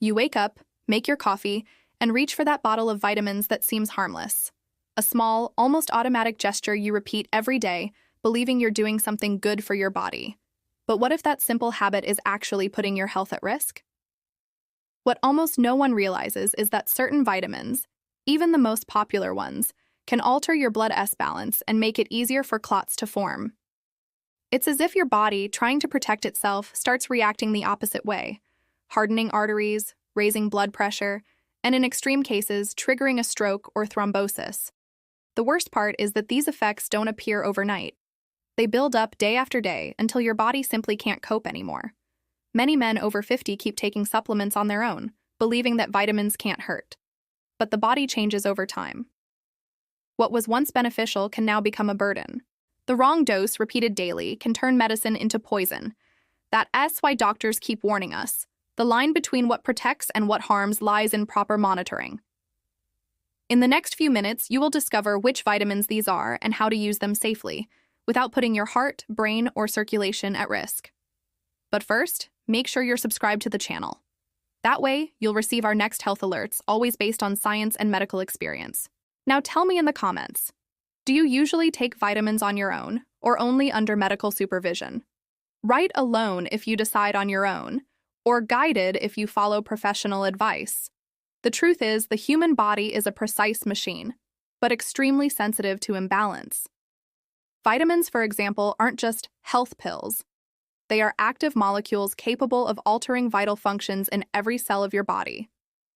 You wake up, make your coffee, and reach for that bottle of vitamins that seems harmless. A small, almost automatic gesture you repeat every day, believing you're doing something good for your body. But what if that simple habit is actually putting your health at risk? What almost no one realizes is that certain vitamins, even the most popular ones, can alter your blood S balance and make it easier for clots to form. It's as if your body, trying to protect itself, starts reacting the opposite way, hardening arteries, raising blood pressure, and in extreme cases, triggering a stroke or thrombosis. The worst part is that these effects don't appear overnight. They build up day after day until your body simply can't cope anymore. Many men over 50 keep taking supplements on their own, believing that vitamins can't hurt. But the body changes over time. What was once beneficial can now become a burden. The wrong dose, repeated daily, can turn medicine into poison. That's why doctors keep warning us. The line between what protects and what harms lies in proper monitoring. In the next few minutes, you will discover which vitamins these are and how to use them safely, without putting your heart, brain, or circulation at risk. But first, make sure you're subscribed to the channel. That way, you'll receive our next health alerts, always based on science and medical experience. Now tell me in the comments, do you usually take vitamins on your own, or only under medical supervision? Write alone if you decide on your own, or guided if you follow professional advice. The truth is, the human body is a precise machine, but extremely sensitive to imbalance. Vitamins, for example, aren't just health pills. They are active molecules capable of altering vital functions in every cell of your body.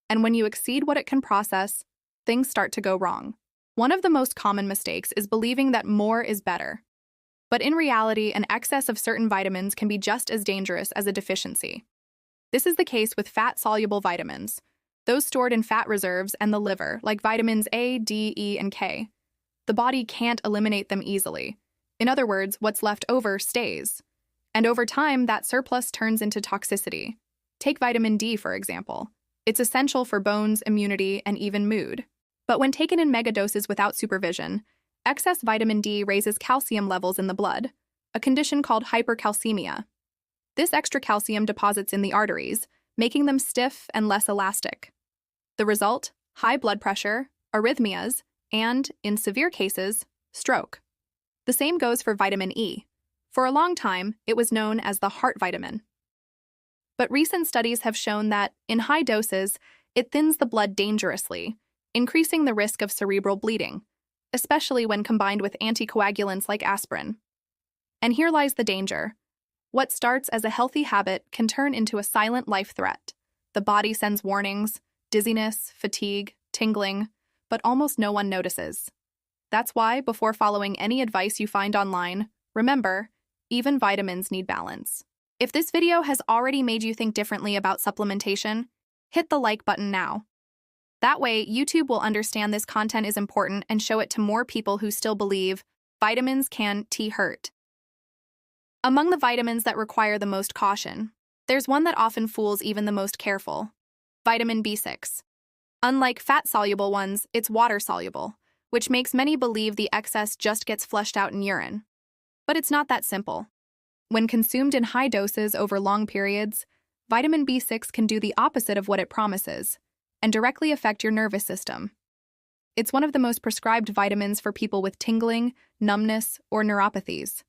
And when you exceed what it can process, things start to go wrong. One of the most common mistakes is believing that more is better. But in reality, an excess of certain vitamins can be just as dangerous as a deficiency. This is the case with fat-soluble vitamins, those stored in fat reserves and the liver, like vitamins A, D, E, and K. The body can't eliminate them easily. In other words, what's left over stays. And over time, that surplus turns into toxicity. Take vitamin D, for example. It's essential for bones, immunity, and even mood. But when taken in megadoses without supervision, excess vitamin D raises calcium levels in the blood, a condition called hypercalcemia. This extra calcium deposits in the arteries, making them stiff and less elastic. The result? High blood pressure, arrhythmias, and, in severe cases, stroke. The same goes for vitamin E. For a long time, it was known as the heart vitamin. But recent studies have shown that, in high doses, it thins the blood dangerously, increasing the risk of cerebral bleeding, especially when combined with anticoagulants like aspirin. And here lies the danger. What starts as a healthy habit can turn into a silent life threat. The body sends warnings, dizziness, fatigue, tingling, but almost no one notices. That's why, before following any advice you find online, remember, even vitamins need balance. If this video has already made you think differently about supplementation, hit the like button now. That way, YouTube will understand this content is important and show it to more people who still believe vitamins can hurt. Among the vitamins that require the most caution, there's one that often fools even the most careful: vitamin B6. Unlike fat-soluble ones, it's water-soluble, which makes many believe the excess just gets flushed out in urine. But it's not that simple. When consumed in high doses over long periods, vitamin B6 can do the opposite of what it promises and directly affect your nervous system. It's one of the most prescribed vitamins for people with tingling, numbness, or neuropathies.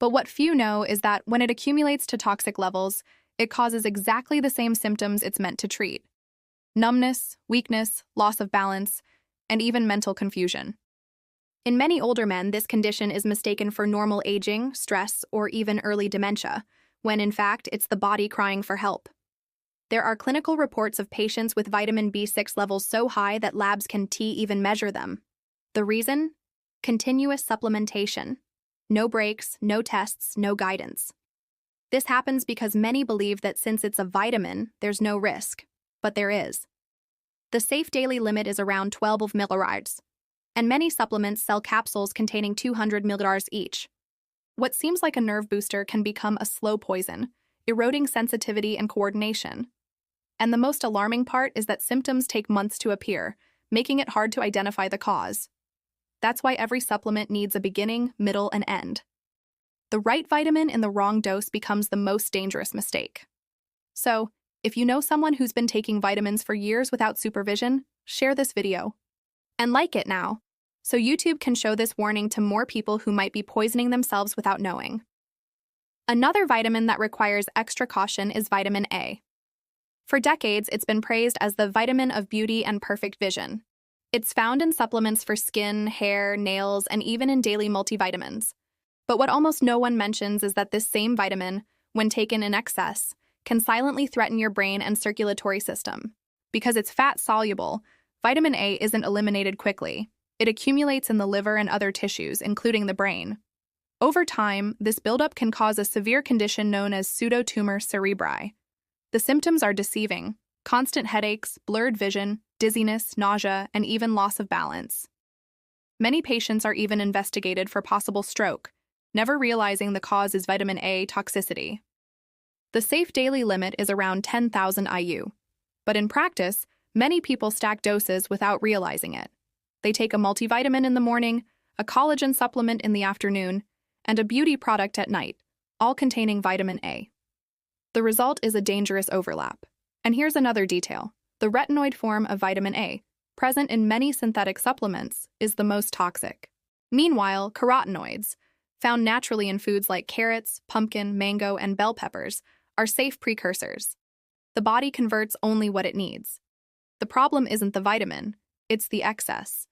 But what few know is that when it accumulates to toxic levels, it causes exactly the same symptoms it's meant to treat: numbness, weakness, loss of balance, and even mental confusion. In many older men, this condition is mistaken for normal aging, stress, or even early dementia, when in fact it's the body crying for help. There are clinical reports of patients with vitamin B6 levels so high that labs can even measure them. The reason? Continuous supplementation. No breaks, no tests, no guidance. This happens because many believe that since it's a vitamin, there's no risk, but there is. The safe daily limit is around 12 millirars, and many supplements sell capsules containing 200 millirars each. What seems like a nerve booster can become a slow poison, eroding sensitivity and coordination. And the most alarming part is that symptoms take months to appear, making it hard to identify the cause. That's why every supplement needs a beginning, middle, and end. The right vitamin in the wrong dose becomes the most dangerous mistake. So, If you know someone who's been taking vitamins for years without supervision, share this video. And like it now, so YouTube can show this warning to more people who might be poisoning themselves without knowing. Another vitamin that requires extra caution is vitamin A. For decades, it's been praised as the vitamin of beauty and perfect vision. It's found in supplements for skin, hair, nails, and even in daily multivitamins. But what almost no one mentions is that this same vitamin, when taken in excess, can silently threaten your brain and circulatory system. Because it's fat-soluble, vitamin A isn't eliminated quickly. It accumulates in the liver and other tissues, including the brain. Over time, this buildup can cause a severe condition known as pseudotumor cerebri. The symptoms are deceiving: constant headaches, blurred vision, dizziness, nausea, and even loss of balance. Many patients are even investigated for possible stroke, never realizing the cause is vitamin A toxicity. The safe daily limit is around 10,000 IU, but in practice, many people stack doses without realizing it. They take a multivitamin in the morning, a collagen supplement in the afternoon, and a beauty product at night, all containing vitamin A. The result is a dangerous overlap. And here's another detail: the retinoid form of vitamin A, present in many synthetic supplements, is the most toxic. Meanwhile, carotenoids, found naturally in foods like carrots, pumpkin, mango, and bell peppers, are safe precursors. The body converts only what it needs. The problem isn't the vitamin, it's the excess.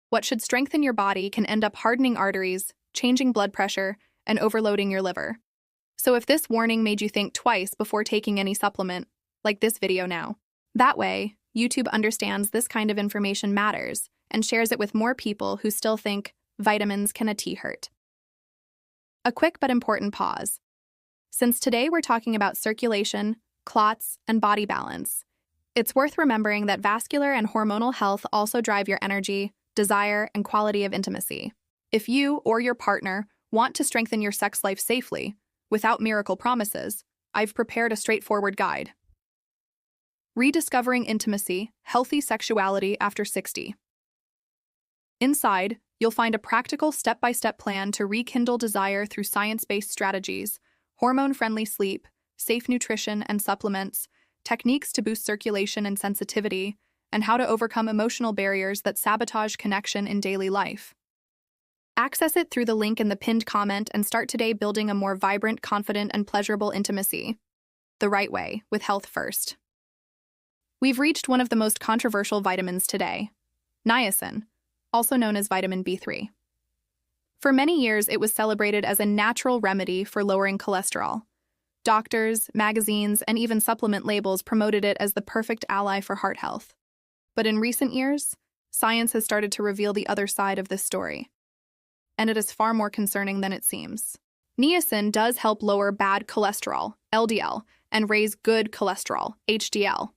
What should strengthen your body can end up hardening arteries, changing blood pressure, and overloading your liver. So if this warning made you think twice before taking any supplement, like this video now. That way, YouTube understands this kind of information matters and shares it with more people who still think vitamins can a tea hurt. A quick but important pause. Since today we're talking about circulation, clots, and body balance, it's worth remembering that vascular and hormonal health also drive your energy, desire, and quality of intimacy. If you or your partner want to strengthen your sex life safely, without miracle promises, I've prepared a straightforward guide. Rediscovering Intimacy, Healthy Sexuality After 60. Inside, you'll find a practical step-by-step plan to rekindle desire through science-based strategies, hormone-friendly sleep, safe nutrition and supplements, techniques to boost circulation and sensitivity, and how to overcome emotional barriers that sabotage connection in daily life. Access it through the link in the pinned comment and start today building a more vibrant, confident, and pleasurable intimacy. The right way, with health first. We've reached one of the most controversial vitamins today: niacin, also known as vitamin B3. For many years, it was celebrated as a natural remedy for lowering cholesterol. Doctors, magazines, and even supplement labels promoted it as the perfect ally for heart health. But in recent years, science has started to reveal the other side of this story. And it is far more concerning than it seems. Niacin does help lower bad cholesterol, LDL, and raise good cholesterol, HDL.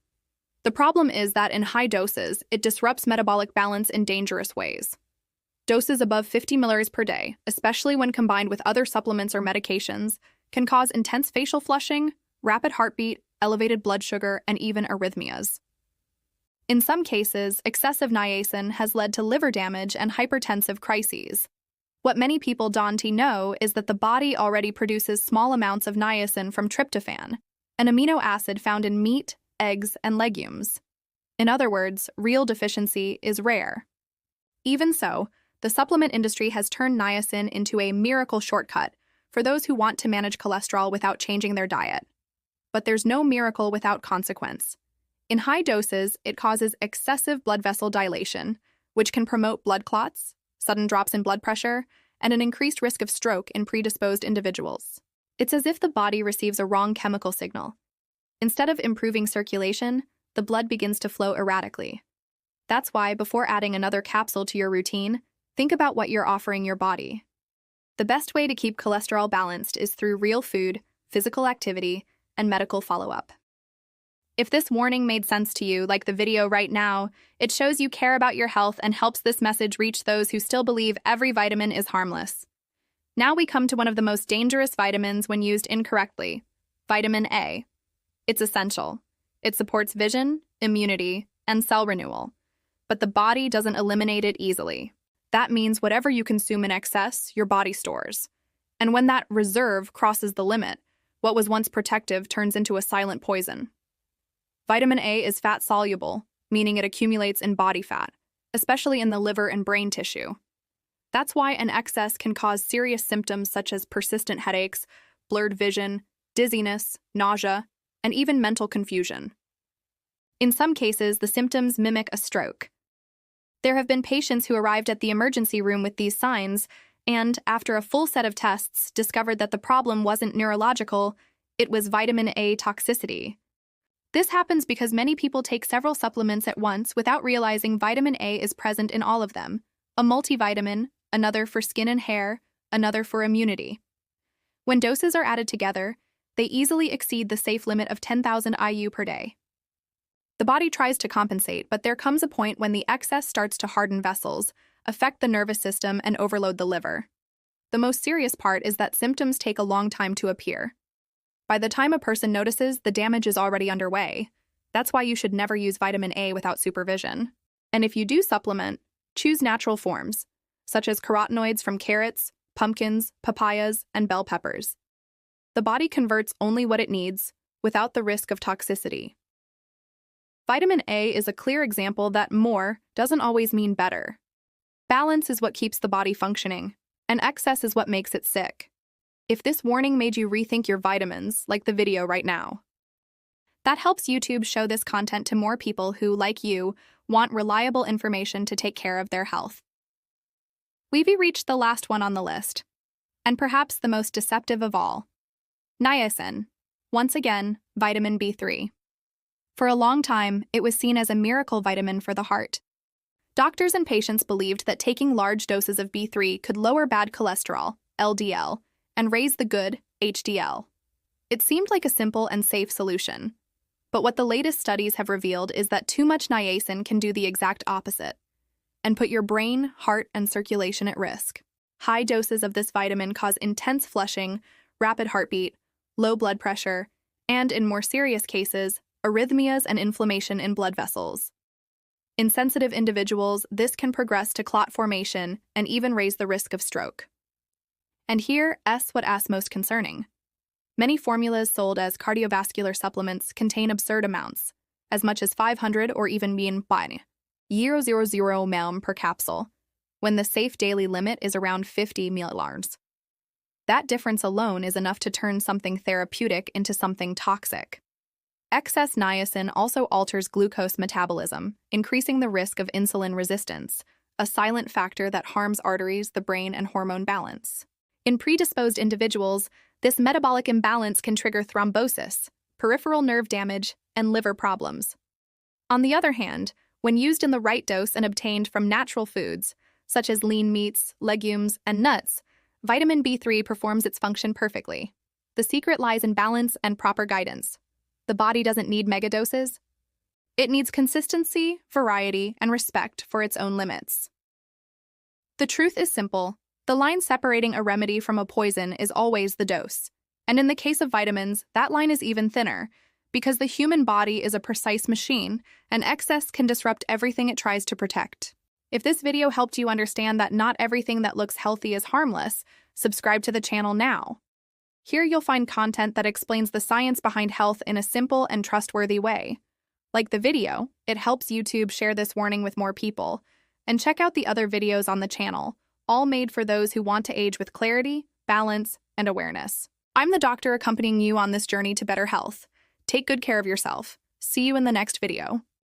The problem is that in high doses, it disrupts metabolic balance in dangerous ways. Doses above 50 milliliters per day, especially when combined with other supplements or medications, can cause intense facial flushing, rapid heartbeat, elevated blood sugar, and even arrhythmias. In some cases, excessive niacin has led to liver damage and hypertensive crises. What many people don't know is that the body already produces small amounts of niacin from tryptophan, an amino acid found in meat, eggs, and legumes. In other words, real deficiency is rare. Even so, the supplement industry has turned niacin into a miracle shortcut for those who want to manage cholesterol without changing their diet. But there's no miracle without consequence. In high doses, it causes excessive blood vessel dilation, which can promote blood clots, sudden drops in blood pressure, and an increased risk of stroke in predisposed individuals. It's as if the body receives a wrong chemical signal. Instead of improving circulation, the blood begins to flow erratically. That's why, before adding another capsule to your routine, think about what you're offering your body. The best way to keep cholesterol balanced is through real food, physical activity, and medical follow-up. If this warning made sense to you, like the video right now, it shows you care about your health and helps this message reach those who still believe every vitamin is harmless. Now we come to one of the most dangerous vitamins when used incorrectly: vitamin A. It's essential. It supports vision, immunity, and cell renewal. But the body doesn't eliminate it easily. That means whatever you consume in excess, your body stores. And when that reserve crosses the limit, what was once protective turns into a silent poison. Vitamin A is fat-soluble, meaning it accumulates in body fat, especially in the liver and brain tissue. That's why an excess can cause serious symptoms such as persistent headaches, blurred vision, dizziness, nausea, and even mental confusion. In some cases, the symptoms mimic a stroke. There have been patients who arrived at the emergency room with these signs and, after a full set of tests, discovered that the problem wasn't neurological, it was vitamin A toxicity. This happens because many people take several supplements at once without realizing vitamin A is present in all of them, a multivitamin, another for skin and hair, another for immunity. When doses are added together, they easily exceed the safe limit of 10,000 IU per day. The body tries to compensate, but there comes a point when the excess starts to harden vessels, affect the nervous system, and overload the liver. The most serious part is that symptoms take a long time to appear. By the time a person notices, the damage is already underway. That's why you should never use vitamin A without supervision. And if you do supplement, choose natural forms, such as carotenoids from carrots, pumpkins, papayas, and bell peppers. The body converts only what it needs, without the risk of toxicity. Vitamin A is a clear example that more doesn't always mean better. Balance is what keeps the body functioning, and excess is what makes it sick. If this warning made you rethink your vitamins, like the video right now, that helps YouTube show this content to more people who, like you, want reliable information to take care of their health. We've reached the last one on the list, and perhaps the most deceptive of all. Niacin. Once again, vitamin B3. For a long time, it was seen as a miracle vitamin for the heart. Doctors and patients believed that taking large doses of B3 could lower bad cholesterol, LDL, and raise the good, HDL. It seemed like a simple and safe solution. But what the latest studies have revealed is that too much niacin can do the exact opposite and put your brain, heart, and circulation at risk. High doses of this vitamin cause intense flushing, rapid heartbeat, low blood pressure, and, in more serious cases, arrhythmias and inflammation in blood vessels. In sensitive individuals, this can progress to clot formation and even raise the risk of stroke. And here's what's most concerning. Many formulas sold as cardiovascular supplements contain absurd amounts, as much as 500 or even 0.000 mg per capsule, when the safe daily limit is around 50 millilars. That difference alone is enough to turn something therapeutic into something toxic. Excess niacin also alters glucose metabolism, increasing the risk of insulin resistance, a silent factor that harms arteries, the brain, and hormone balance. In predisposed individuals, this metabolic imbalance can trigger thrombosis, peripheral nerve damage, and liver problems. On the other hand, when used in the right dose and obtained from natural foods, such as lean meats, legumes, and nuts, vitamin B3 performs its function perfectly. The secret lies in balance and proper guidance. The body doesn't need megadoses. It needs consistency, variety, and respect for its own limits. The truth is simple. The line separating a remedy from a poison is always the dose. And in the case of vitamins, that line is even thinner, because the human body is a precise machine, and excess can disrupt everything it tries to protect. If this video helped you understand that not everything that looks healthy is harmless, subscribe to the channel now. Here you'll find content that explains the science behind health in a simple and trustworthy way. Like the video, it helps YouTube share this warning with more people. And check out the other videos on the channel, all made for those who want to age with clarity, balance, and awareness. I'm the doctor accompanying you on this journey to better health. Take good care of yourself. See you in the next video.